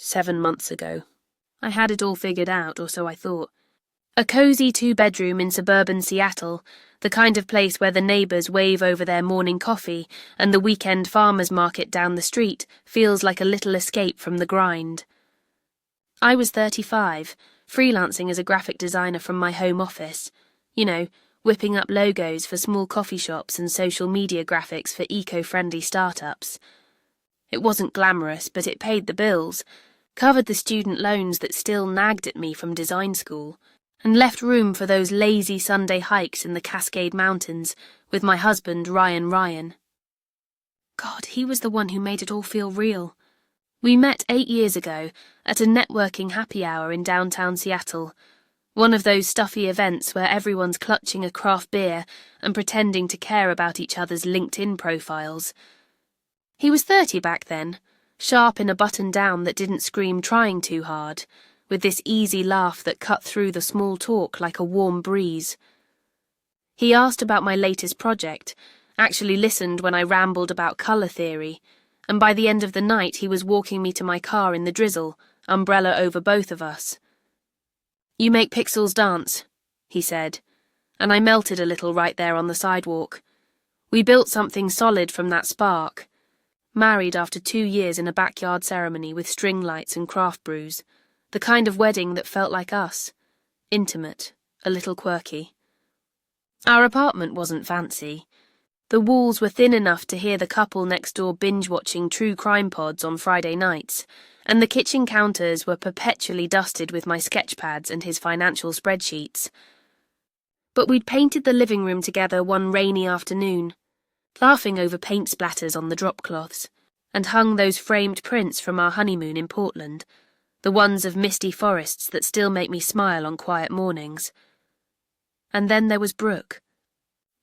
7 months ago. I had it all figured out, or so I thought. A cozy 2-bedroom in suburban Seattle, the kind of place where the neighbours wave over their morning coffee and the weekend farmers market down the street feels like a little escape from the grind. I was 35, freelancing as a graphic designer from my home office. Whipping up logos for small coffee shops and social media graphics for eco-friendly startups. It wasn't glamorous, but it paid the bills, covered the student loans that still nagged at me from design school, and left room for those lazy Sunday hikes in the Cascade Mountains with my husband, Ryan. God, he was the one who made it all feel real. We met 8 years ago at a networking happy hour in downtown Seattle, one of those stuffy events where everyone's clutching a craft beer and pretending to care about each other's LinkedIn profiles. He was 30 back then, sharp in a button-down that didn't scream trying too hard, with this easy laugh that cut through the small talk like a warm breeze. He asked about my latest project, actually listened when I rambled about colour theory, and by the end of the night he was walking me to my car in the drizzle, umbrella over both of us. "You make pixels dance," he said, and I melted a little right there on the sidewalk. We built something solid from that spark. Married after 2 years in a backyard ceremony with string lights and craft brews. The kind of wedding that felt like us. Intimate, a little quirky. Our apartment wasn't fancy. The walls were thin enough to hear the couple next door binge-watching true crime pods on Friday nights, and the kitchen counters were perpetually dusted with my sketch pads and his financial spreadsheets. But we'd painted the living room together one rainy afternoon, laughing over paint splatters on the drop cloths, and hung those framed prints from our honeymoon in Portland, the ones of misty forests that still make me smile on quiet mornings. And then there was Brooke,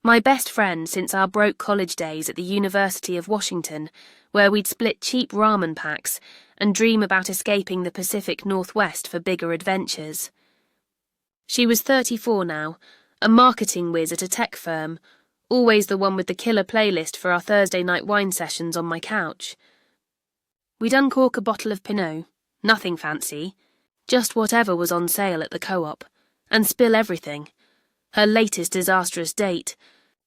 my best friend since our broke college days at the University of Washington, where we'd split cheap ramen packs and dream about escaping the Pacific Northwest for bigger adventures. She was 34 now, a marketing whiz at a tech firm, always the one with the killer playlist for our Thursday night wine sessions on my couch. We'd uncork a bottle of Pinot, nothing fancy, just whatever was on sale at the co-op, and spill everything. Her latest disastrous date,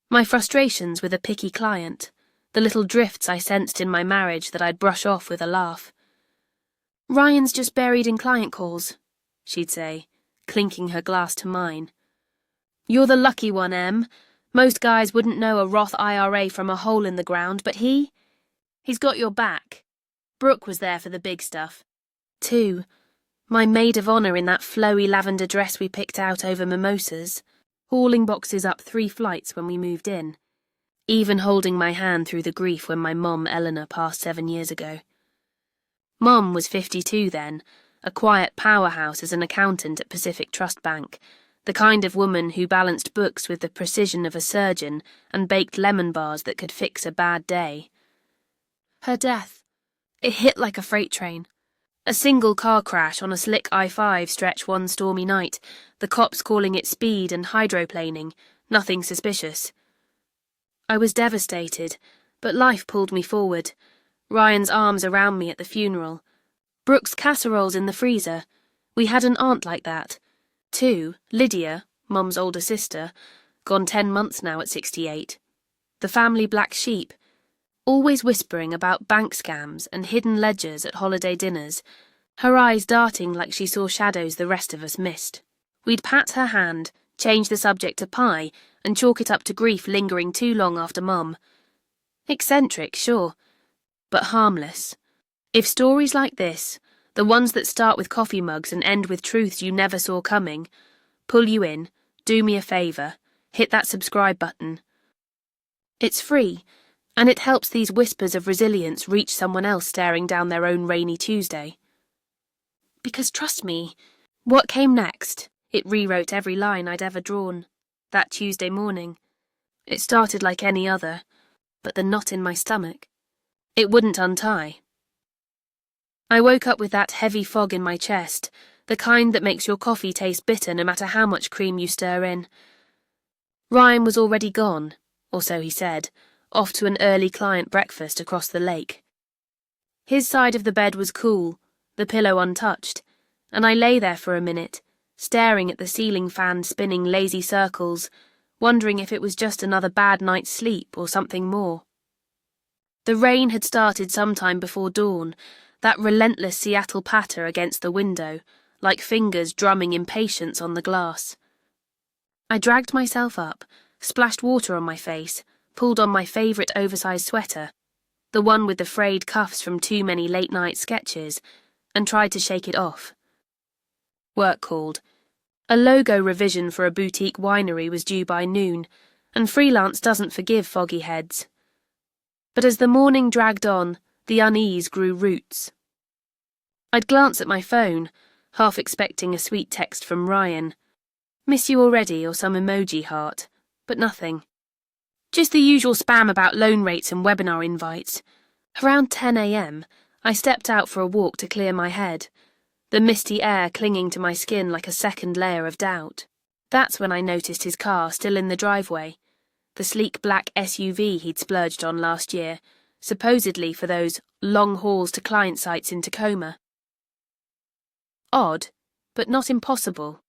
my frustrations with a picky client, the little drifts I sensed in my marriage that I'd brush off with a laugh. "Ryan's just buried in client calls," she'd say, clinking her glass to mine. "You're the lucky one, Em. Most guys wouldn't know a Roth IRA from a hole in the ground, but he's got your back." Brooke was there for the big stuff, too. My maid of honour in that flowy lavender dress we picked out over mimosas, hauling boxes up 3 flights when we moved in, even holding my hand through the grief when my mom, Eleanor, passed 7 years ago. Mom was 52 then, a quiet powerhouse as an accountant at Pacific Trust Bank, the kind of woman who balanced books with the precision of a surgeon and baked lemon bars that could fix a bad day. Her death, it hit like a freight train. A single car crash on a slick I-5 stretch one stormy night, the cops calling it speed and hydroplaning, nothing suspicious. I was devastated, but life pulled me forward. Ryan's arms around me at the funeral. Brooke's casseroles in the freezer. We had an aunt like that. 2, Lydia, Mum's older sister, gone 10 months now at 68. The family black sheep, always whispering about bank scams and hidden ledgers at holiday dinners, her eyes darting like she saw shadows the rest of us missed. We'd pat her hand, change the subject to pie, and chalk it up to grief lingering too long after Mum. Eccentric, sure, but harmless. If stories like this, the ones that start with coffee mugs and end with truths you never saw coming, pull you in, do me a favour, hit that subscribe button. It's free, and it helps these whispers of resilience reach someone else staring down their own rainy Tuesday. Because trust me, what came next, it rewrote every line I'd ever drawn, that Tuesday morning. It started like any other, but the knot in my stomach, it wouldn't untie. I woke up with that heavy fog in my chest, the kind that makes your coffee taste bitter no matter how much cream you stir in. Ryan was already gone, or so he said, off to an early client breakfast across the lake. His side of the bed was cool, the pillow untouched, and I lay there for a minute, staring at the ceiling fan spinning lazy circles, wondering if it was just another bad night's sleep or something more. The rain had started sometime before dawn, that relentless Seattle patter against the window, like fingers drumming impatience on the glass. I dragged myself up, splashed water on my face, pulled on my favourite oversized sweater, the one with the frayed cuffs from too many late-night sketches, and tried to shake it off. Work called. A logo revision for a boutique winery was due by noon, and freelance doesn't forgive foggy heads. But as the morning dragged on, the unease grew roots. I'd glance at my phone, half expecting a sweet text from Ryan. Miss you already or some emoji heart, but nothing. Just the usual spam about loan rates and webinar invites. Around 10 a.m, I stepped out for a walk to clear my head, the misty air clinging to my skin like a second layer of doubt. That's when I noticed his car still in the driveway, the sleek black SUV he'd splurged on last year, supposedly for those long hauls to client sites in Tacoma. Odd, but not impossible.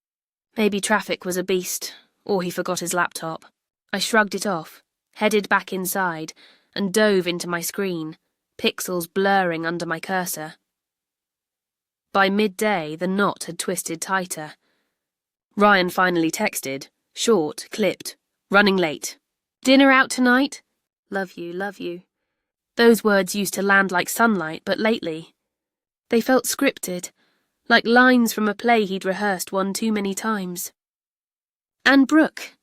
Maybe traffic was a beast, or he forgot his laptop. I shrugged it off, headed back inside, and dove into my screen, pixels blurring under my cursor. By midday, the knot had twisted tighter. Ryan finally texted, short, clipped, running late. Dinner out tonight? Love you, love you. Those words used to land like sunlight, but lately, they felt scripted, like lines from a play he'd rehearsed one too many times. And Brooke.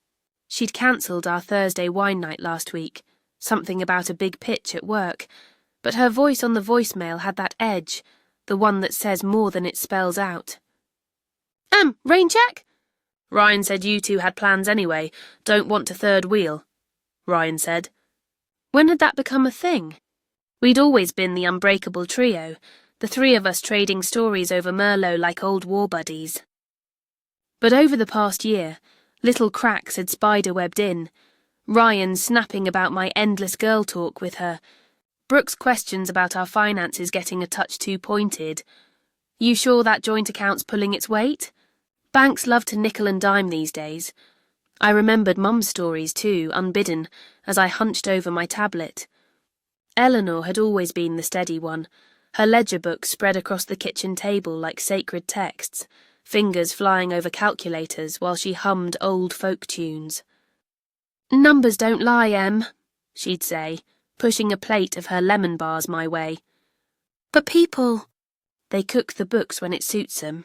She'd cancelled our Thursday wine night last week, something about a big pitch at work, but her voice on the voicemail had that edge, the one that says more than it spells out. Rain check? Ryan said you two had plans anyway, don't want to third wheel, Ryan said. When had that become a thing? We'd always been the unbreakable trio, the three of us trading stories over Merlot like old war buddies. But over the past year, little cracks had spider-webbed in, Ryan snapping about my endless girl talk with her, Brooke's questions about our finances getting a touch too pointed. You sure that joint account's pulling its weight? Banks love to nickel and dime these days. I remembered Mum's stories too, unbidden, as I hunched over my tablet. Eleanor had always been the steady one, her ledger book spread across the kitchen table like sacred texts, fingers flying over calculators while she hummed old folk tunes. Numbers don't lie, Em, she'd say, pushing a plate of her lemon bars my way. But people, they cook the books when it suits them.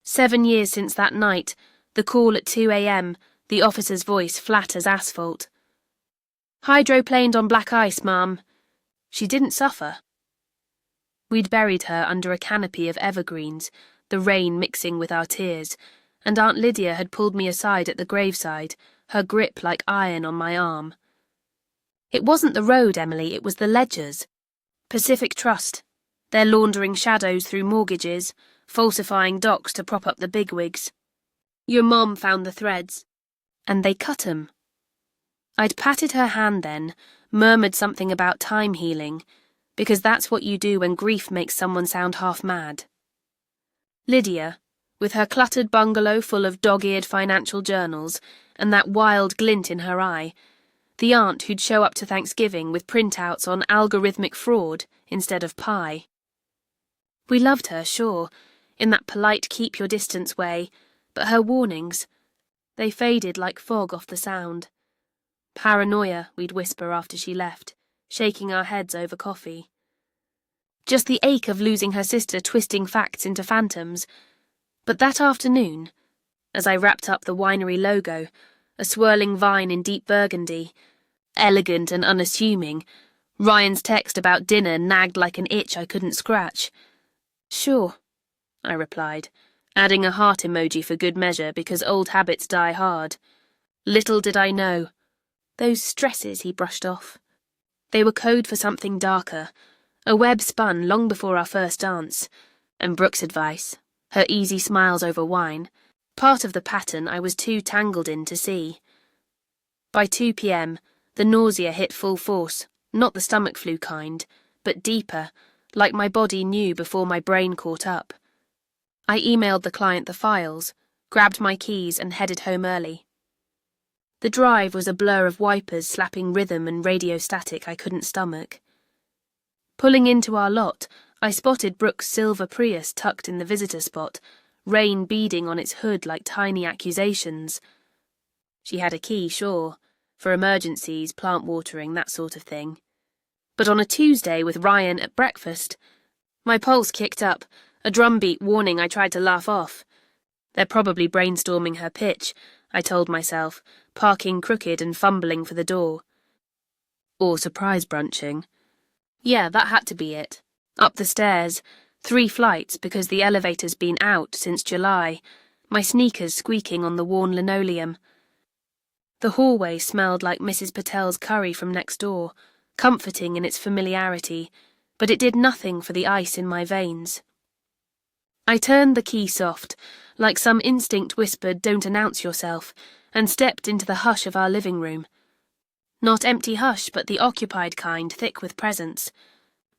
7 years since that night, the call at 2 a.m, the officer's voice flat as asphalt. Hydroplaned on black ice, Ma'am. She didn't suffer. We'd buried her under a canopy of evergreens, the rain mixing with our tears, and Aunt Lydia had pulled me aside at the graveside, her grip like iron on my arm. It wasn't the road, Emily, it was the ledgers. Pacific Trust. They're laundering shadows through mortgages, falsifying docs to prop up the bigwigs. Your mom found the threads, and they cut 'em. I'd patted her hand then, murmured something about time healing, because that's what you do when grief makes someone sound half mad. Lydia, with her cluttered bungalow full of dog-eared financial journals and that wild glint in her eye, the aunt who'd show up to Thanksgiving with printouts on algorithmic fraud instead of pie. We loved her, sure, in that polite keep-your-distance way, but her warnings, they faded like fog off the sound. Paranoia, we'd whisper after she left, shaking our heads over coffee. Just the ache of losing her sister twisting facts into phantoms. But that afternoon, as I wrapped up the winery logo, a swirling vine in deep burgundy, elegant and unassuming, Ryan's text about dinner nagged like an itch I couldn't scratch. Sure, I replied, adding a heart emoji for good measure because old habits die hard. Little did I know. Those stresses he brushed off. They were code for something darker, a web spun long before our first dance, and Brooke's advice, her easy smiles over wine, part of the pattern I was too tangled in to see. By 2 p.m, the nausea hit full force, not the stomach flu kind, but deeper, like my body knew before my brain caught up. I emailed the client the files, grabbed my keys and headed home early. The drive was a blur of wipers slapping rhythm and radio static I couldn't stomach. Pulling into our lot, I spotted Brooke's silver Prius tucked in the visitor spot, rain beading on its hood like tiny accusations. She had a key, sure, for emergencies, plant watering, that sort of thing. But on a Tuesday with Ryan at breakfast, my pulse kicked up, a drumbeat warning I tried to laugh off. They're probably brainstorming her pitch, I told myself, parking crooked and fumbling for the door. Or surprise brunching. Yeah, that had to be it. Up the stairs, 3 flights because the elevator's been out since July, my sneakers squeaking on the worn linoleum. The hallway smelled like Mrs. Patel's curry from next door, comforting in its familiarity, but it did nothing for the ice in my veins. I turned the key soft, like some instinct whispered, "Don't announce yourself," and stepped into the hush of our living room. Not empty hush, but the occupied kind, thick with presence.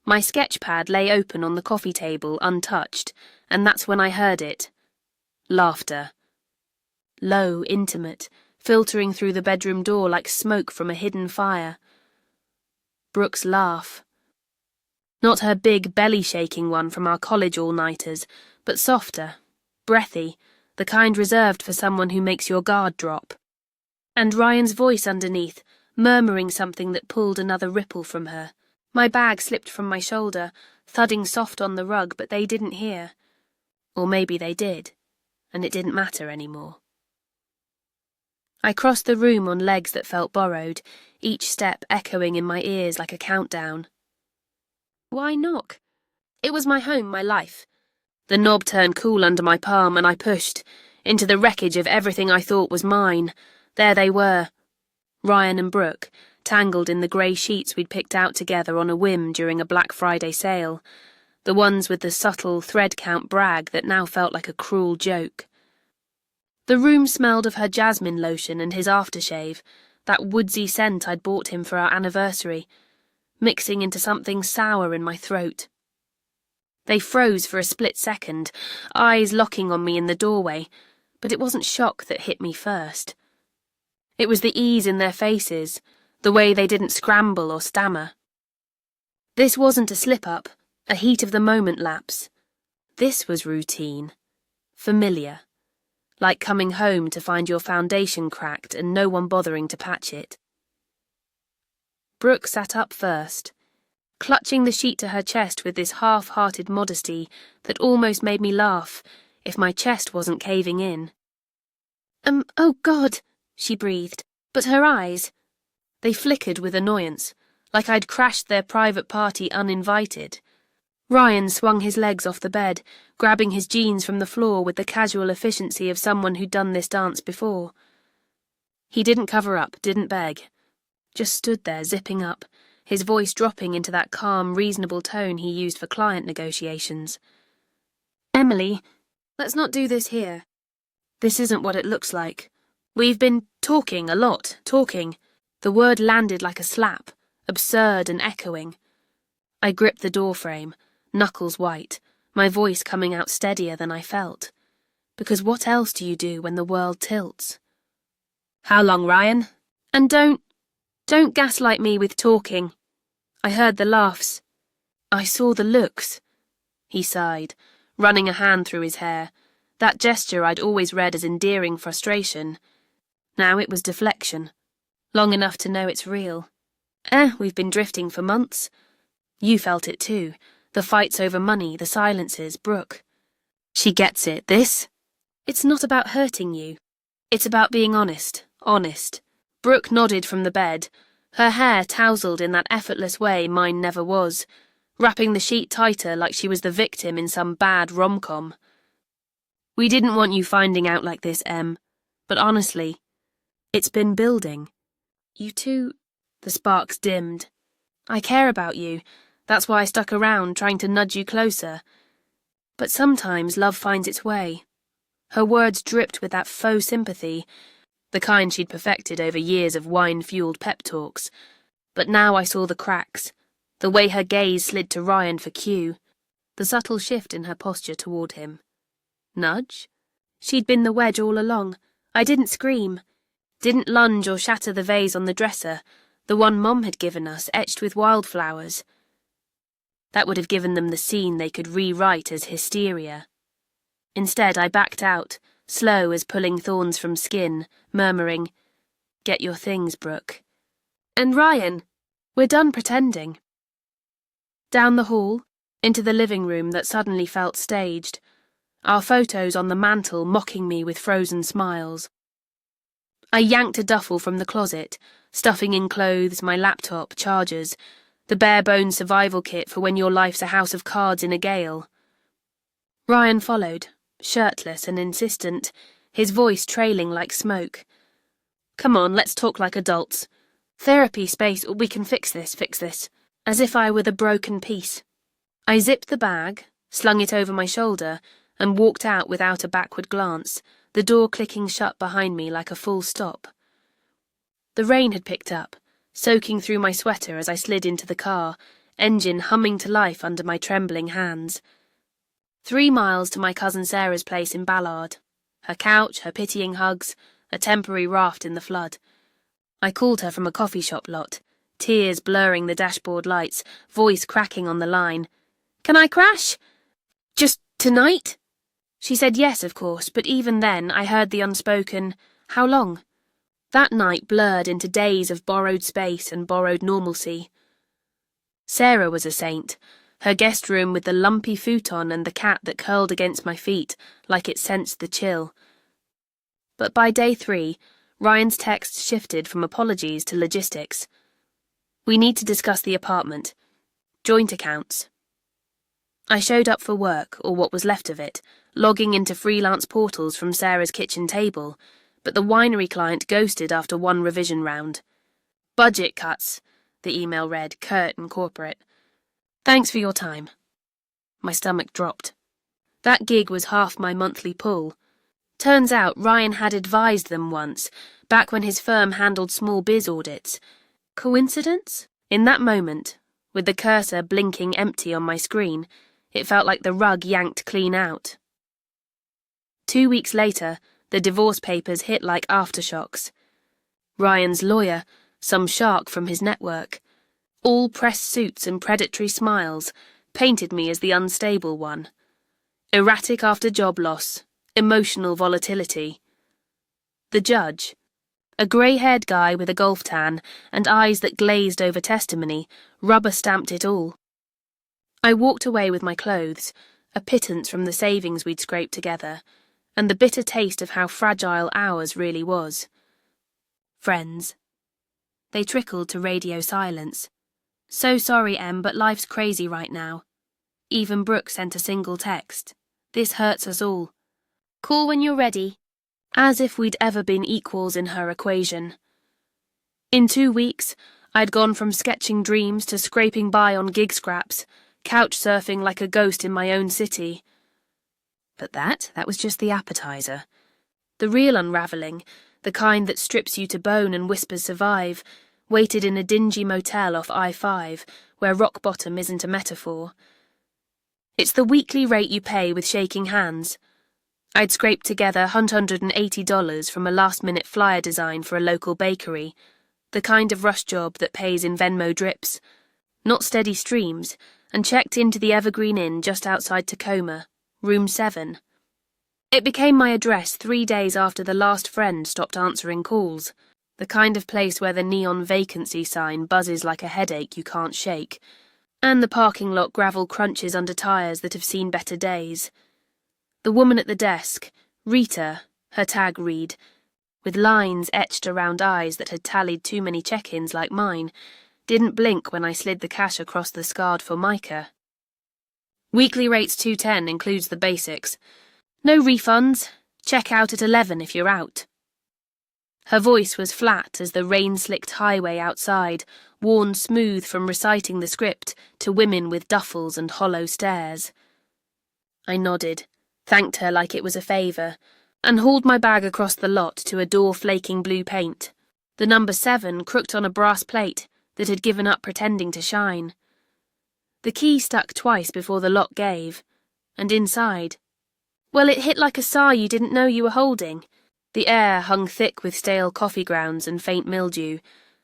My sketch pad lay open on the coffee table, untouched, and that's when I heard it. Laughter. Low, intimate, filtering through the bedroom door like smoke from a hidden fire. Brooke's laugh. Not her big, belly-shaking one from our college all-nighters, but softer, breathy, the kind reserved for someone who makes your guard drop. And Ryan's voice underneath, murmuring something that pulled another ripple from her. My bag slipped from my shoulder, thudding soft on the rug, but they didn't hear. Or maybe they did, and it didn't matter anymore. I crossed the room on legs that felt borrowed, each step echoing in my ears like a countdown. Why knock? It was my home, my life. The knob turned cool under my palm and I pushed, into the wreckage of everything I thought was mine. There they were. Ryan and Brooke, tangled in the grey sheets we'd picked out together on a whim during a Black Friday sale. The ones with the subtle thread count brag that now felt like a cruel joke. The room smelled of her jasmine lotion and his aftershave, that woodsy scent I'd bought him for our anniversary, mixing into something sour in my throat. They froze for a split second, eyes locking on me in the doorway, but it wasn't shock that hit me first. It was the ease in their faces, the way they didn't scramble or stammer. This wasn't a slip-up, a heat-of-the-moment lapse. This was routine, familiar. Like coming home to find your foundation cracked and no one bothering to patch it. Brooke sat up first, clutching the sheet to her chest with this half-hearted modesty that almost made me laugh if my chest wasn't caving in. Oh God, she breathed, but her eyes, they flickered with annoyance, like I'd crashed their private party uninvited. Ryan swung his legs off the bed, grabbing his jeans from the floor with the casual efficiency of someone who'd done this dance before. He didn't cover up, didn't beg. Just stood there, zipping up, his voice dropping into that calm, reasonable tone he used for client negotiations. "Emily, let's not do this here. This isn't what it looks like. We've been talking a lot, talking." The word landed like a slap, absurd and echoing. I gripped the doorframe, knuckles white, my voice coming out steadier than I felt. Because what else do you do when the world tilts? "How long, Ryan? And don't gaslight me with talking." I heard the laughs. I saw the looks. He sighed, running a hand through his hair, that gesture I'd always read as endearing frustration. Now it was deflection, long enough to know it's real. We've been drifting for months. You felt it too. The fights over money, the silences, Brooke. She gets it, this? It's not about hurting you. It's about being honest, honest. Brooke nodded from the bed, her hair tousled in that effortless way mine never was, wrapping the sheet tighter like she was the victim in some bad rom-com. "We didn't want you finding out like this, Em, but honestly, it's been building. You two..." The sparks dimmed. "I care about you. That's why I stuck around, trying to nudge you closer. But sometimes love finds its way." Her words dripped with that faux sympathy, the kind she'd perfected over years of wine-fueled pep talks. But now I saw the cracks, the way her gaze slid to Ryan for cue, the subtle shift in her posture toward him. Nudge? She'd been the wedge all along. I didn't scream. Didn't lunge or shatter the vase on the dresser, the one Mom had given us, etched with wildflowers. That would have given them the scene they could rewrite as hysteria. Instead, I backed out, slow as pulling thorns from skin, murmuring, "Get your things, Brooke." "And Ryan, we're done pretending." Down the hall, into the living room that suddenly felt staged, our photos on the mantel mocking me with frozen smiles. I yanked a duffel from the closet, stuffing in clothes, my laptop, chargers, the bare-bones survival kit for when your life's a house of cards in a gale. Ryan followed, shirtless and insistent, his voice trailing like smoke. "Come on, let's talk like adults. Therapy space, we can fix this, as if I were the broken piece." I zipped the bag, slung it over my shoulder, and walked out without a backward glance, the door clicking shut behind me like a full stop. The rain had picked up, soaking through my sweater as I slid into the car, engine humming to life under my trembling hands. 3 miles to my cousin Sarah's place in Ballard. Her couch, her pitying hugs, a temporary raft in the flood. I called her from a coffee shop lot, tears blurring the dashboard lights, voice cracking on the line. "Can I crash? Just tonight?" She said yes, of course, but even then I heard the unspoken, "How long?" That night blurred into days of borrowed space and borrowed normalcy. Sarah was a saint, her guest room with the lumpy futon and the cat that curled against my feet like it sensed the chill. But by day 3, Ryan's texts shifted from apologies to logistics. "We need to discuss the apartment. Joint accounts." I showed up for work, or what was left of it, logging into freelance portals from Sarah's kitchen table, but the winery client ghosted after 1 revision round. "Budget cuts," the email read, curt and corporate. "Thanks for your time." My stomach dropped. That gig was half my monthly pull. Turns out Ryan had advised them once, back when his firm handled small biz audits. Coincidence? In that moment, with the cursor blinking empty on my screen, it felt like the rug yanked clean out. 2 weeks later, the divorce papers hit like aftershocks. Ryan's lawyer, some shark from his network, all pressed suits and predatory smiles, painted me as the unstable one. Erratic after job loss, emotional volatility. The judge, a grey-haired guy with a golf tan and eyes that glazed over testimony, rubber-stamped it all. I walked away with my clothes, a pittance from the savings we'd scraped together, and the bitter taste of how fragile ours really was. Friends. They trickled to radio silence. "So sorry, Em, but life's crazy right now." Even Brooke sent a single text. "This hurts us all. Call when you're ready." As if we'd ever been equals in her equation. In 2 weeks, I'd gone from sketching dreams to scraping by on gig scraps, couch surfing like a ghost in my own city. But that was just the appetizer. The real unravelling, the kind that strips you to bone and whispers survive, waited in a dingy motel off I-5, where rock bottom isn't a metaphor. It's the weekly rate you pay with shaking hands. I'd scraped together $180 from a last-minute flyer design for a local bakery, the kind of rush job that pays in Venmo drips, not steady streams, and checked into the Evergreen Inn just outside Tacoma, room 7. It became my address 3 days after the last friend stopped answering calls, the kind of place where the neon vacancy sign buzzes like a headache you can't shake, and the parking lot gravel crunches under tires that have seen better days. The woman at the desk, Rita, her tag read, with lines etched around eyes that had tallied too many check-ins like mine, didn't blink when I slid the cash across the scarred Formica. "Weekly rate's $210, includes the basics. No refunds. Check out at 11 if you're out." Her voice was flat as the rain-slicked highway outside, worn smooth from reciting the script to women with duffels and hollow stares. I nodded, thanked her like it was a favour, and hauled my bag across the lot to a door flaking blue paint, the number 7 crooked on a brass plate that had given up pretending to shine. The key stuck twice before the lock gave, and inside, well, it hit like a sigh you didn't know you were holding. The air hung thick with stale coffee grounds and faint mildew,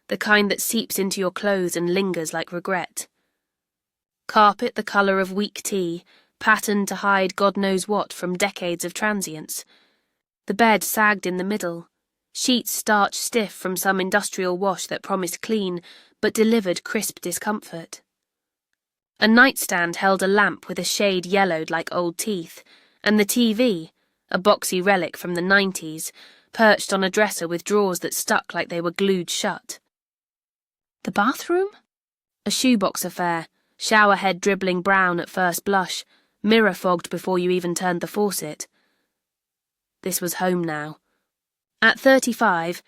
the kind that seeps into your clothes and lingers like regret. Carpet the colour of weak tea, patterned to hide God knows what from decades of transience. The bed sagged in the middle, sheets starched stiff from some industrial wash that promised clean, but delivered crisp discomfort. A nightstand held a lamp with a shade yellowed like old teeth, and the TV, a boxy relic from the 90s, perched on a dresser with drawers that stuck like they were glued shut. The bathroom? A shoebox affair, shower head dribbling brown at first blush, mirror fogged before you even turned the faucet. This was home now. At 35,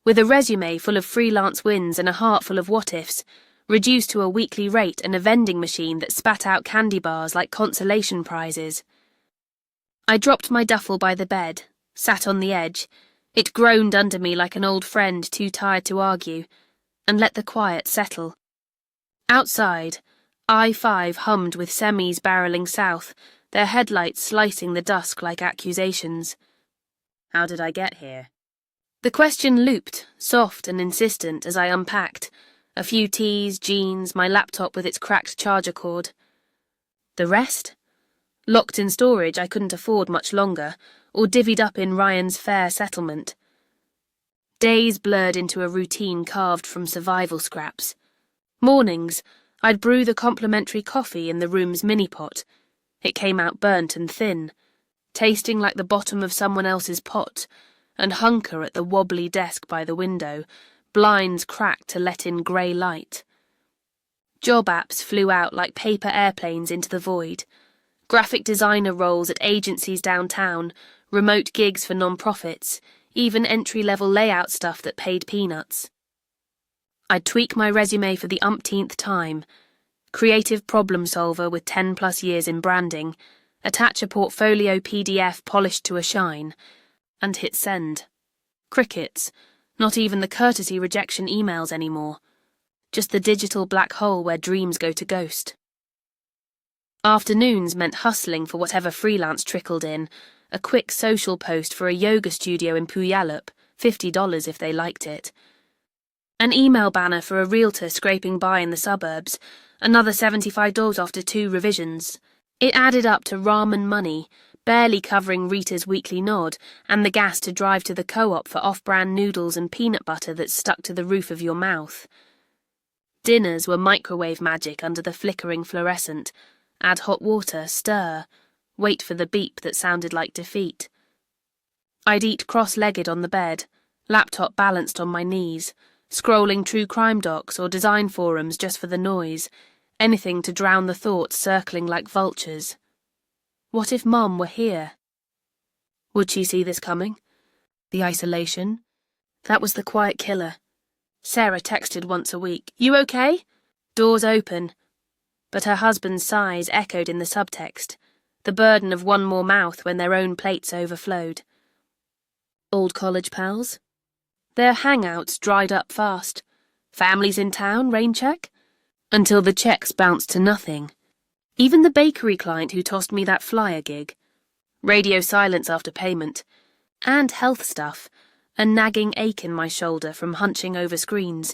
with a resume full of freelance wins and a heart full of what-ifs, reduced to a weekly rate and a vending machine that spat out candy bars like consolation prizes. I dropped my duffel by the bed, sat on the edge. It groaned under me like an old friend too tired to argue, and let the quiet settle. Outside, I-5 hummed with semis barreling south, their headlights slicing the dusk like accusations. How did I get here? The question looped, soft and insistent, as I unpacked. A few tees, jeans, my laptop with its cracked charger cord. The rest? Locked in storage I couldn't afford much longer, or divvied up in Ryan's fair settlement. Days blurred into a routine carved from survival scraps. Mornings, I'd brew the complimentary coffee in the room's mini-pot. It came out burnt and thin, tasting like the bottom of someone else's pot, and hunker at the wobbly desk by the window, blinds cracked to let in grey light. Job apps flew out like paper airplanes into the void. Graphic designer roles at agencies downtown, remote gigs for non-profits, even entry-level layout stuff that paid peanuts. I'd tweak my resume for the umpteenth time. Creative problem solver with 10+ years in branding, attach a portfolio PDF polished to a shine, and hit send. Crickets. Not even the courtesy rejection emails anymore. Just the digital black hole where dreams go to ghost. Afternoons meant hustling for whatever freelance trickled in, a quick social post for a yoga studio in Puyallup, $50 if they liked it. An email banner for a realtor scraping by in the suburbs, another $75 after 2 revisions. It added up to ramen money, barely covering Rita's weekly nod, and the gas to drive to the co-op for off-brand noodles and peanut butter that stuck to the roof of your mouth. Dinners were microwave magic under the flickering fluorescent. Add hot water, stir, wait for the beep that sounded like defeat. I'd eat cross-legged on the bed, laptop balanced on my knees, scrolling true crime docs or design forums just for the noise, anything to drown the thoughts circling like vultures. What if Mum were here? Would she see this coming? The isolation? That was the quiet killer. Sarah texted once a week, "You okay?" Doors open. But her husband's sighs echoed in the subtext, the burden of one more mouth when their own plates overflowed. Old college pals? Their hangouts dried up fast. Families in town, rain check? Until the checks bounced to nothing. Even the bakery client who tossed me that flyer gig. Radio silence after payment. And health stuff, a nagging ache in my shoulder from hunching over screens,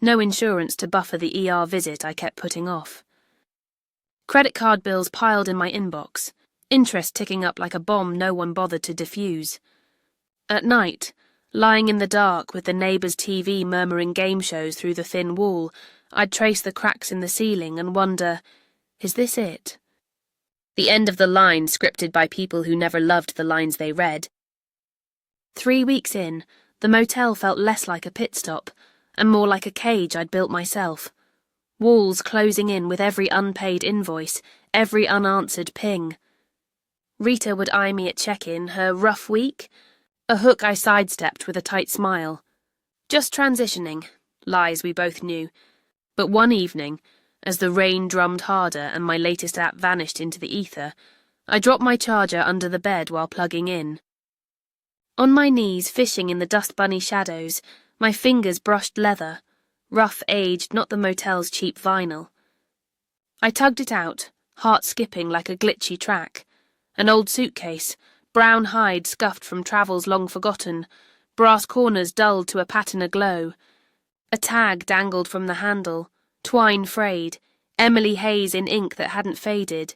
no insurance to buffer the ER visit I kept putting off. Credit card bills piled in my inbox, interest ticking up like a bomb no one bothered to defuse. At night, lying in the dark with the neighbour's TV murmuring game shows through the thin wall, I'd trace the cracks in the ceiling and wonder, is this it? The end of the line scripted by people who never loved the lines they read. 3 weeks in, the motel felt less like a pit stop, and more like a cage I'd built myself. Walls closing in with every unpaid invoice, every unanswered ping. Rita would eye me at check-in, her rough week, a hook I sidestepped with a tight smile. Just transitioning, lies we both knew. But one evening, as the rain drummed harder and my latest app vanished into the ether, I dropped my charger under the bed while plugging in. On my knees, fishing in the dust bunny shadows, my fingers brushed leather, rough aged, not the motel's cheap vinyl. I tugged it out, heart skipping like a glitchy track. An old suitcase, brown hide scuffed from travels long forgotten, brass corners dulled to a patina glow. A tag dangled from the handle, twine frayed, Emily Hayes in ink that hadn't faded,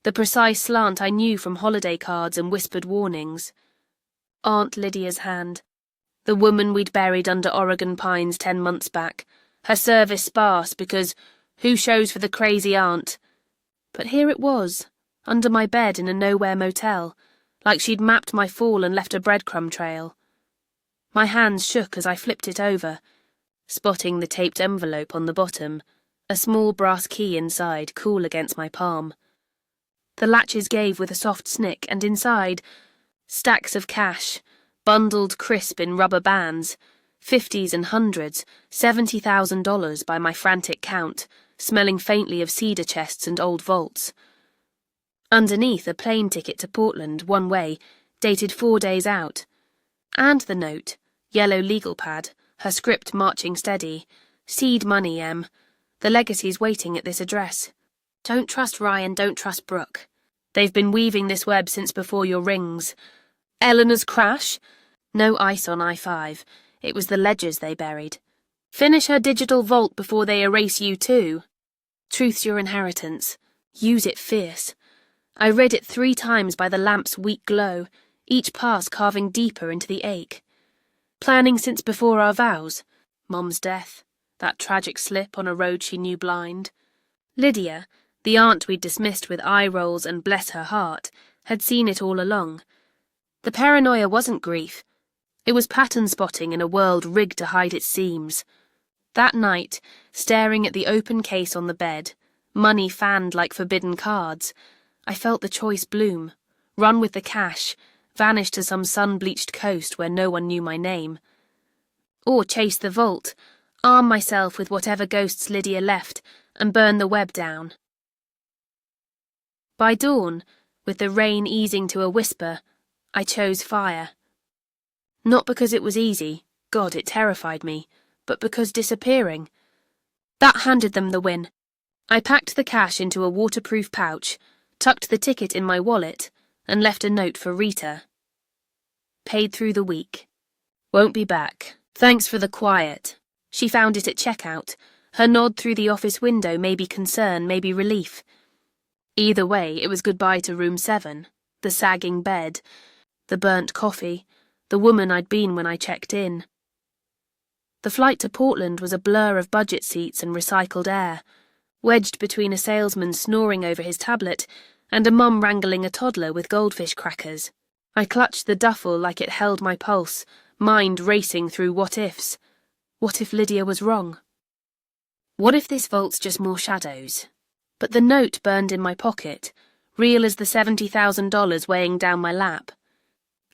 the precise slant I knew from holiday cards and whispered warnings. Aunt Lydia's hand. The woman we'd buried under Oregon pines 10 months back, her service sparse because who shows for the crazy aunt? But here it was, under my bed in a nowhere motel, like she'd mapped my fall and left a breadcrumb trail. My hands shook as I flipped it over, spotting the taped envelope on the bottom, a small brass key inside, cool against my palm. The latches gave with a soft snick, and inside, stacks of cash, bundled crisp in rubber bands, 50s and hundreds, $70,000 by my frantic count, smelling faintly of cedar chests and old vaults. Underneath, a plane ticket to Portland, one way, dated 4 days out. And the note, yellow legal pad, her script marching steady. Seed money, Em. The legacy's waiting at this address. Don't trust Ryan, don't trust Brooke. They've been weaving this web since before your rings. Eleanor's crash? No ice on I-5. It was the ledgers they buried. Finish her digital vault before they erase you too. Truth's your inheritance. Use it fierce. I read it 3 times by the lamp's weak glow, each pass carving deeper into the ache. Planning since before our vows. Mom's death. That tragic slip on a road she knew blind. Lydia, the aunt we'd dismissed with eye rolls and bless her heart, had seen it all along. The paranoia wasn't grief. It was pattern spotting in a world rigged to hide its seams. That night, staring at the open case on the bed, money fanned like forbidden cards, I felt the choice bloom, run with the cash, vanish to some sun-bleached coast where no one knew my name. Or chase the vault, arm myself with whatever ghosts Lydia left, and burn the web down. By dawn, with the rain easing to a whisper, I chose fire. Not because it was easy, God, it terrified me, but because disappearing. That handed them the win. I packed the cash into a waterproof pouch, tucked the ticket in my wallet, and left a note for Rita. Paid through the week. Won't be back. Thanks for the quiet. She found it at checkout. Her nod through the office window, maybe concern, maybe relief. Either way, it was goodbye to room 7, the sagging bed, the burnt coffee, the woman I'd been when I checked in. The flight to Portland was a blur of budget seats and recycled air, wedged between a salesman snoring over his tablet and a mum wrangling a toddler with goldfish crackers. I clutched the duffel like it held my pulse, mind racing through what-ifs. What if Lydia was wrong? What if this vault's just more shadows? But the note burned in my pocket, real as the $70,000 weighing down my lap.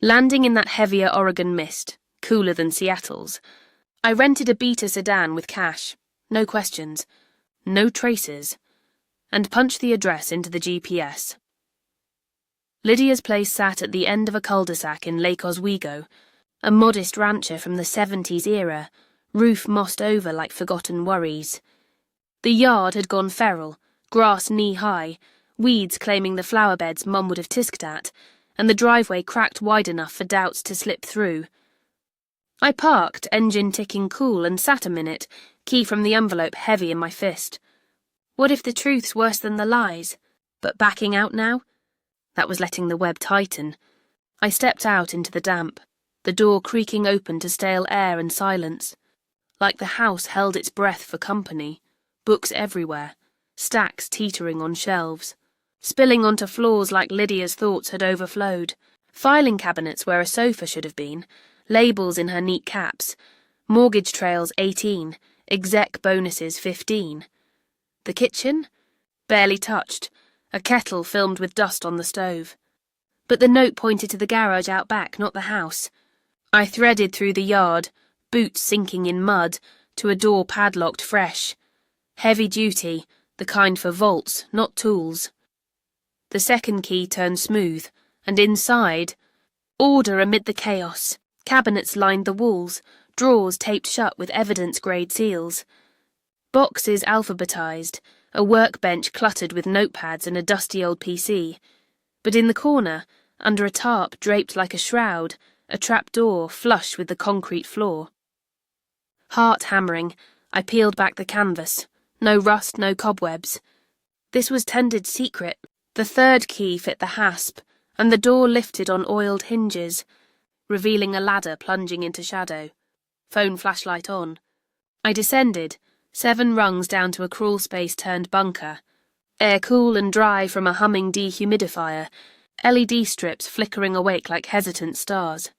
Landing in that heavier Oregon mist, cooler than Seattle's, I rented a Beta sedan with cash, no questions, no traces, and punched the address into the GPS. Lydia's place sat at the end of a cul-de-sac in Lake Oswego, a modest rancher from the 70s era, roof mossed over like forgotten worries. The yard had gone feral, grass knee-high, weeds claiming the flower beds Mum would have tisked at, and the driveway cracked wide enough for doubts to slip through. I parked, engine ticking cool, and sat a minute, key from the envelope heavy in my fist. What if the truth's worse than the lies? But backing out now? That was letting the web tighten. I stepped out into the damp, the door creaking open to stale air and silence. Like the house held its breath for company, books everywhere, stacks teetering on shelves, spilling onto floors like Lydia's thoughts had overflowed, filing cabinets where a sofa should have been, labels in her neat caps, mortgage trails 18, exec bonuses 15. The kitchen? Barely touched, a kettle filmed with dust on the stove. But the note pointed to the garage out back, not the house. I threaded through the yard, boots sinking in mud, to a door padlocked fresh. Heavy duty, the kind for vaults, not tools. The second key turned smooth, and inside, order amid the chaos. Cabinets lined the walls, drawers taped shut with evidence-grade seals. Boxes alphabetized, a workbench cluttered with notepads and a dusty old PC. But in the corner, under a tarp draped like a shroud, a trapdoor flush with the concrete floor. Heart hammering, I peeled back the canvas. No rust, no cobwebs. This was tended secret. The third key fit the hasp, and the door lifted on oiled hinges, revealing a ladder plunging into shadow. Phone flashlight on. I descended, 7 rungs down to a crawl space turned bunker. Air cool and dry from a humming dehumidifier, LED strips flickering awake like hesitant stars.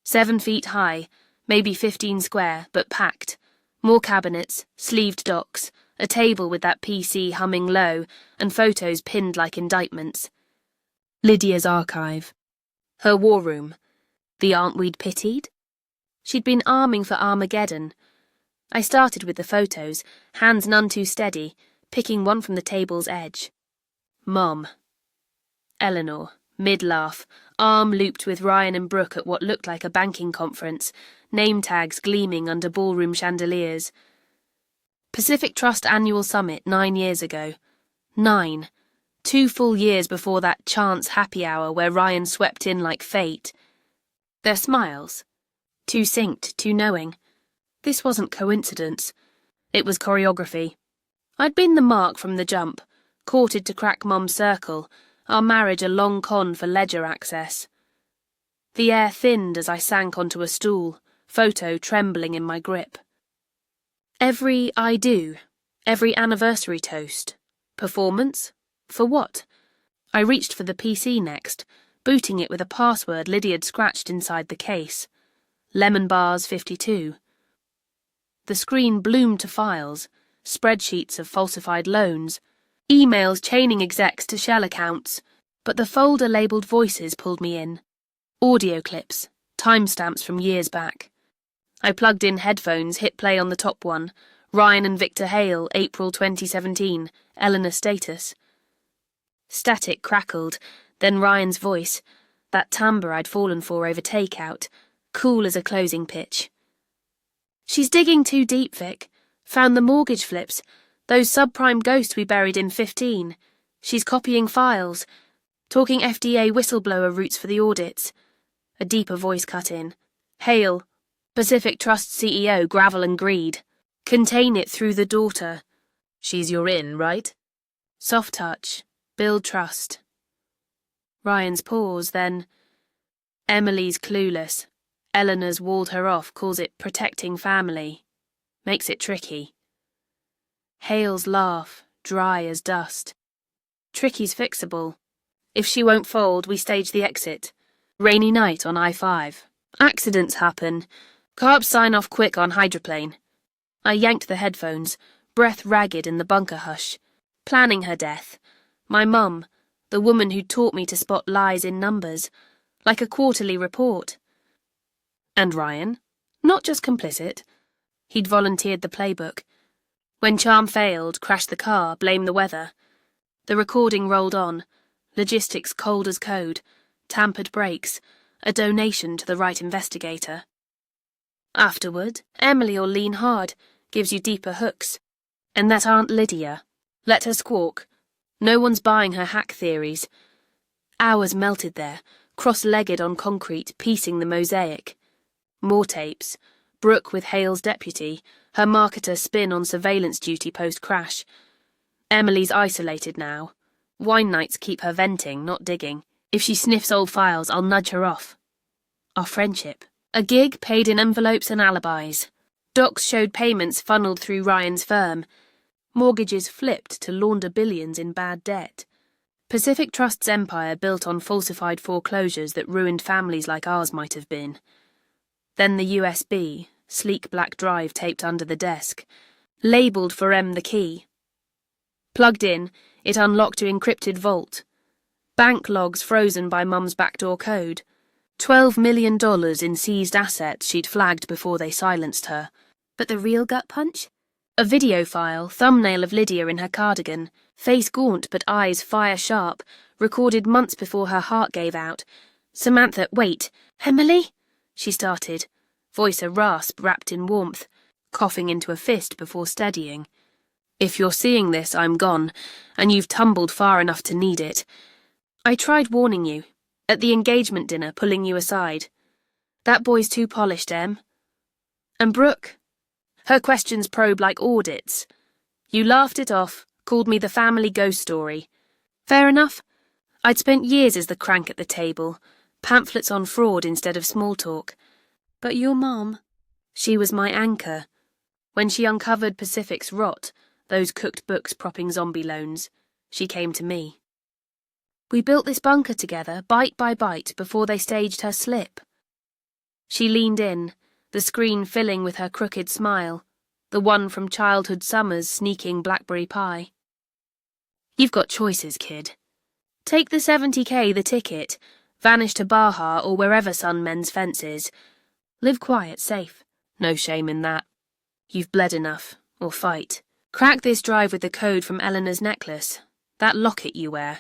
7 feet high, maybe 15 square, but packed. More cabinets, sleeved docks, a table with that PC humming low, and photos pinned like indictments. Lydia's archive. Her war room. The aunt we'd pitied? She'd been arming for Armageddon. I started with the photos, hands none too steady, picking one from the table's edge. Mom. Eleanor, mid-laugh, arm looped with Ryan and Brooke at what looked like a banking conference, name tags gleaming under ballroom chandeliers. Pacific Trust Annual Summit 9 years ago. 9. 2 full years before that chance happy hour where Ryan swept in like fate. Their smiles. Too synced, too knowing. This wasn't coincidence. It was choreography. I'd been the mark from the jump, courted to crack Mum's circle, our marriage a long con for ledger access. The air thinned as I sank onto a stool, photo trembling in my grip. Every I do, every anniversary toast. Performance? For what? I reached for the PC next, booting it with a password Lydia'd scratched inside the case. Lemon bars 52. The screen bloomed to files, spreadsheets of falsified loans, emails chaining execs to shell accounts, but the folder labelled voices pulled me in. Audio clips, timestamps from years back. I plugged in headphones, hit play on the top one. Ryan and Victor Hale, April 2017, Eleanor status. Static crackled, then Ryan's voice, that timbre I'd fallen for over takeout, cool as a closing pitch. She's digging too deep, Vic. Found the mortgage flips, those subprime ghosts we buried in 15. She's copying files, talking FDA whistleblower routes for the audits. A deeper voice cut in. Hale, Pacific Trust CEO, gravel and greed. Contain it through the daughter. She's your in, right? Soft touch. Build trust. Ryan's pause, then. Emily's clueless. Eleanor's walled her off, calls it protecting family. Makes it tricky. Hale's laugh, dry as dust. Tricky's fixable. If she won't fold, we stage the exit. Rainy night on I-5. Accidents happen. Carbs sign off quick on hydroplane. I yanked the headphones, breath ragged in the bunker hush. Planning her death. My mum, the woman who taught me to spot lies in numbers, like a quarterly report. And Ryan? Not just complicit. He'd volunteered the playbook. When charm failed, crashed the car, blame the weather. The recording rolled on. Logistics cold as code. Tampered brakes. A donation to the right investigator. Afterward, Emily'll lean hard, gives you deeper hooks. And that Aunt Lydia. Let her squawk. No one's buying her hack theories. Hours melted there, cross-legged on concrete, piecing the mosaic. More tapes. Brooke with Hale's deputy, her marketer spin on surveillance duty post-crash. Emily's isolated now. Wine nights keep her venting, not digging. If she sniffs old files, I'll nudge her off. Our friendship. A gig paid in envelopes and alibis. Docs showed payments funneled through Ryan's firm. Mortgages flipped to launder billions in bad debt. Pacific Trust's empire built on falsified foreclosures that ruined families like ours might have been. Then the USB, sleek black drive taped under the desk, labelled for M the key. Plugged in, it unlocked to encrypted vault. Bank logs frozen by Mum's backdoor code. $12 million in seized assets she'd flagged before they silenced her. But the real gut punch? A video file, thumbnail of Lydia in her cardigan, face gaunt but eyes fire-sharp, recorded months before her heart gave out. Samantha, wait, Emily? She started, voice a rasp wrapped in warmth, coughing into a fist before steadying. If you're seeing this, I'm gone, and you've tumbled far enough to need it. I tried warning you, at the engagement dinner, pulling you aside. That boy's too polished, Em. And Brooke? Her questions probe like audits. You laughed it off, called me the family ghost story. Fair enough. I'd spent years as the crank at the table, pamphlets on fraud instead of small talk. But your mom, she was my anchor. When she uncovered Pacific's rot, those cooked books propping zombie loans, she came to me. We built this bunker together, bite by bite, before they staged her slip. She leaned in, the screen filling with her crooked smile, the one from childhood summers sneaking blackberry pie. You've got choices, kid. Take the $70K the ticket, vanish to Baja or wherever sun mends fences. Live quiet, safe. No shame in that. You've bled enough, or fight. Crack this drive with the code from Eleanor's necklace, that locket you wear.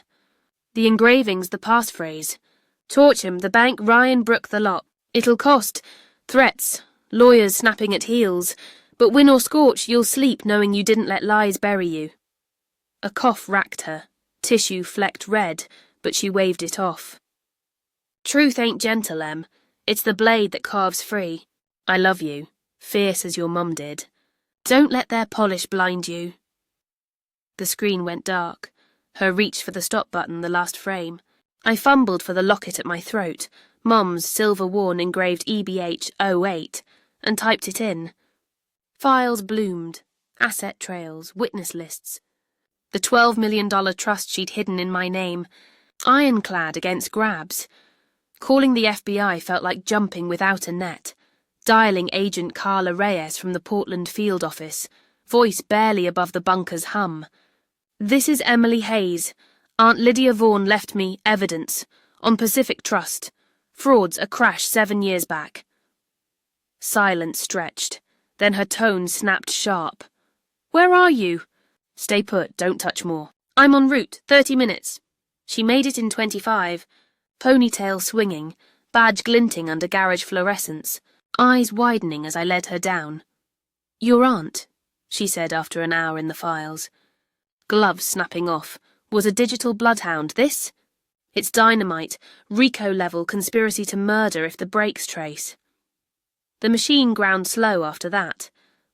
The engraving's the passphrase. Torch him, the bank, Ryan, Brooke, the lot. It'll cost. Threats, lawyers snapping at heels, but win or scorch, you'll sleep knowing you didn't let lies bury you. A cough racked her, tissue flecked red, but she waved it off. Truth ain't gentle, Em. It's the blade that carves free. I love you, fierce as your mum did. Don't let their polish blind you. The screen went dark, her reach for the stop button the last frame. I fumbled for the locket at my throat, Mum's silver-worn engraved EBH 08, and typed it in. Files bloomed, asset trails, witness lists. The $12 million trust she'd hidden in my name, ironclad against grabs. Calling the FBI felt like jumping without a net. Dialing Agent Carla Reyes from the Portland field office, voice barely above the bunker's hum. This is Emily Hayes. Aunt Lydia Vaughan left me evidence on Pacific Trust. Frauds a crash 7 years back. Silence stretched, then her tone snapped sharp. Where are you? Stay put, don't touch more. I'm en route, 30 minutes. She made it in 25, ponytail swinging, badge glinting under garage fluorescence, eyes widening as I led her down. Your aunt, she said after an hour in the files. Gloves snapping off. Was a digital bloodhound, this? It's dynamite, RICO-level conspiracy to murder if the brakes trace. The machine ground slow after that.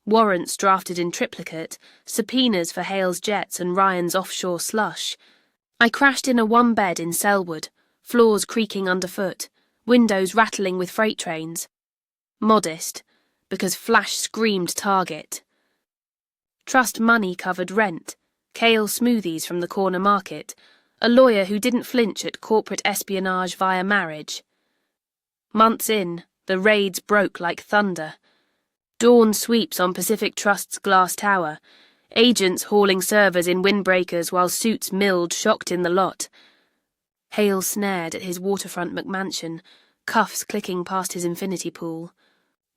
Warrants drafted in triplicate, subpoenas for Hale's jets and Ryan's offshore slush. I crashed in a one-bed in Selwood, floors creaking underfoot, windows rattling with freight trains. Modest, because Flash screamed target. Trust money covered rent, kale smoothies from the corner market, a lawyer who didn't flinch at corporate espionage via marriage. Months in, the raids broke like thunder. Dawn sweeps on Pacific Trust's glass tower, agents hauling servers in windbreakers while suits milled shocked in the lot. Hale snared at his waterfront McMansion, cuffs clicking past his infinity pool.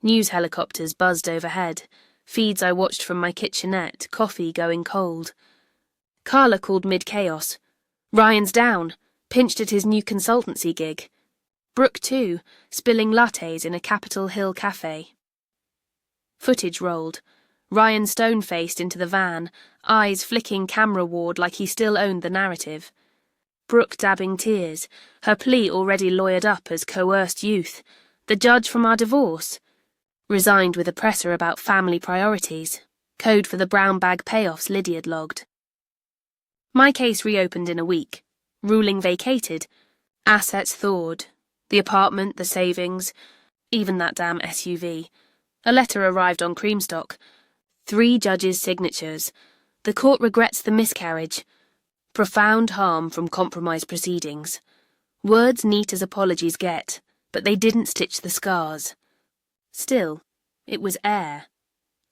News helicopters buzzed overhead, feeds I watched from my kitchenette, coffee going cold. Carla called mid-chaos. Ryan's down, pinched at his new consultancy gig. Brooke, too, spilling lattes in a Capitol Hill cafe. Footage rolled. Ryan stone-faced into the van, eyes flicking camera ward like he still owned the narrative. Brooke dabbing tears, her plea already lawyered up as coerced youth. The judge from our divorce. Resigned with a presser about family priorities. Code for the brown bag payoffs Lydia'd logged. My case reopened in a week. Ruling vacated. Assets thawed. The apartment, the savings, even that damn SUV. A letter arrived on Creamstock. 3 judges' signatures. The court regrets the miscarriage. Profound harm from compromised proceedings. Words neat as apologies get, but they didn't stitch the scars. Still, it was air.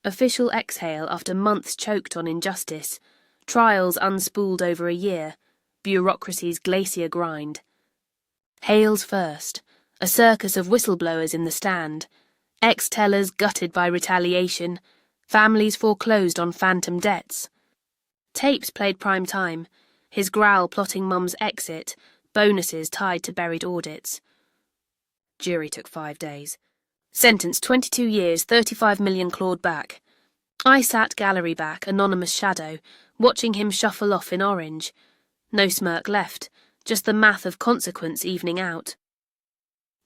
Official exhale after months choked on injustice. Trials unspooled over a year, bureaucracy's glacier grind. Hale's first, a circus of whistleblowers in the stand, ex-tellers gutted by retaliation, families foreclosed on phantom debts. Tapes played prime time, his growl plotting Mum's exit, bonuses tied to buried audits. Jury took 5 days. Sentence 22 years, 35 million clawed back. I sat gallery back, anonymous shadow, watching him shuffle off in orange. No smirk left, just the math of consequence evening out.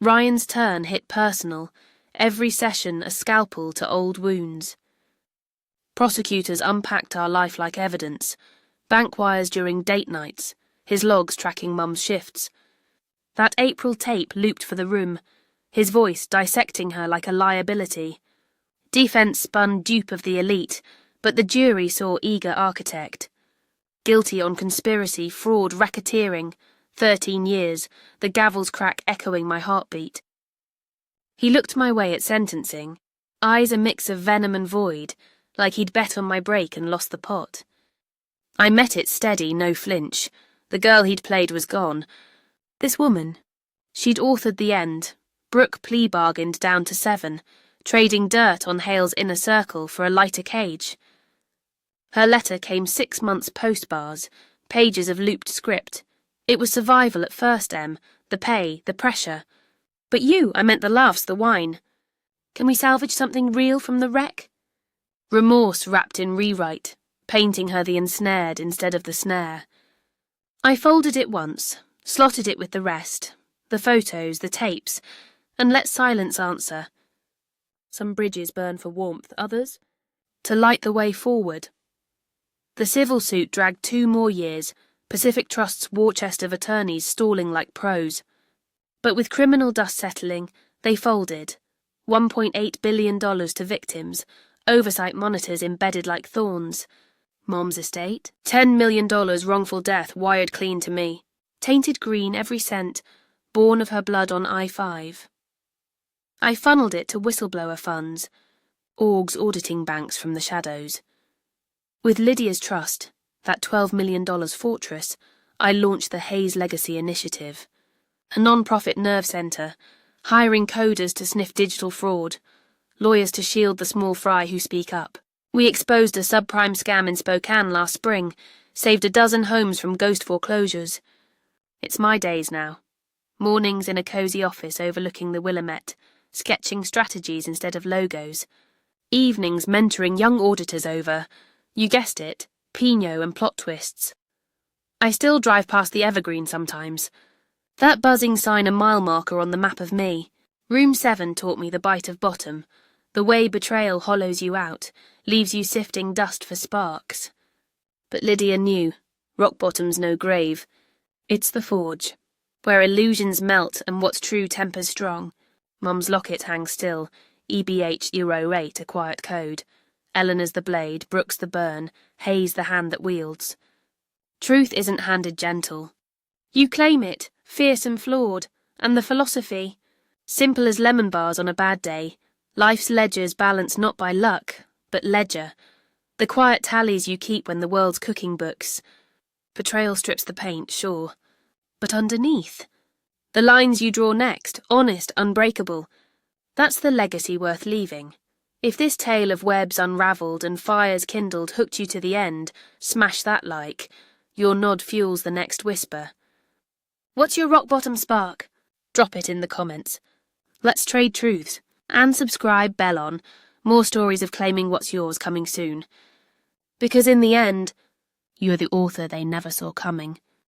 Ryan's turn hit personal, every session a scalpel to old wounds. Prosecutors unpacked our lifelike evidence, bank wires during date nights, his logs tracking Mum's shifts. That April tape looped for the room, his voice dissecting her like a liability. Defense spun dupe of the elite, but the jury saw eager architect. Guilty on conspiracy, fraud, racketeering. 13 years, the gavel's crack echoing my heartbeat. He looked my way at sentencing, eyes a mix of venom and void, like he'd bet on my break and lost the pot. I met it steady, no flinch. The girl he'd played was gone. This woman, she'd authored the end. Brooke plea bargained down to 7, trading dirt on Hale's inner circle for a lighter cage. Her letter came 6 months post-bars, pages of looped script. It was survival at first, Em, the pay, the pressure. But you, I meant the laughs, the wine. Can we salvage something real from the wreck? Remorse wrapped in rewrite, painting her the ensnared instead of the snare. I folded it once, slotted it with the rest, the photos, the tapes, and let silence answer. Some bridges burn for warmth, others to light the way forward. The civil suit dragged 2 more years, Pacific Trust's war chest of attorneys stalling like pros. But with criminal dust settling, they folded. $1.8 billion to victims, oversight monitors embedded like thorns. Mom's estate, $10 million wrongful death wired clean to me. Tainted green every cent, born of her blood on I-5. I funneled it to whistleblower funds, orgs auditing banks from the shadows. With Lydia's trust, that $12 million fortress, I launched the Hayes Legacy Initiative, a non-profit nerve centre, hiring coders to sniff digital fraud, lawyers to shield the small fry who speak up. We exposed a subprime scam in Spokane last spring, saved a dozen homes from ghost foreclosures. It's my days now. Mornings in a cosy office overlooking the Willamette, sketching strategies instead of logos. Evenings mentoring young auditors over, you guessed it, Pinot and plot twists. I still drive past the Evergreen sometimes. That buzzing sign a mile marker on the map of me. Room 7 taught me the bite of bottom, the way betrayal hollows you out, leaves you sifting dust for sparks. But Lydia knew, rock bottom's no grave. It's the forge, where illusions melt and what's true tempers strong. Mum's locket hangs still, EBH 08 a quiet code. Eleanor's the blade, Brooke's the burn, Hayes the hand that wields. Truth isn't handed gentle. You claim it, fierce and flawed, and the philosophy, simple as lemon bars on a bad day. Life's ledger's balanced not by luck, but ledger. The quiet tallies you keep when the world's cooking books. Betrayal strips the paint, sure. But underneath, the lines you draw next, honest, unbreakable. That's the legacy worth leaving. If this tale of webs unravelled and fires kindled hooked you to the end, smash that like. Your nod fuels the next whisper. What's your rock-bottom spark? Drop it in the comments. Let's trade truths. And subscribe, bell on. More stories of claiming what's yours coming soon. Because in the end, you're the author they never saw coming.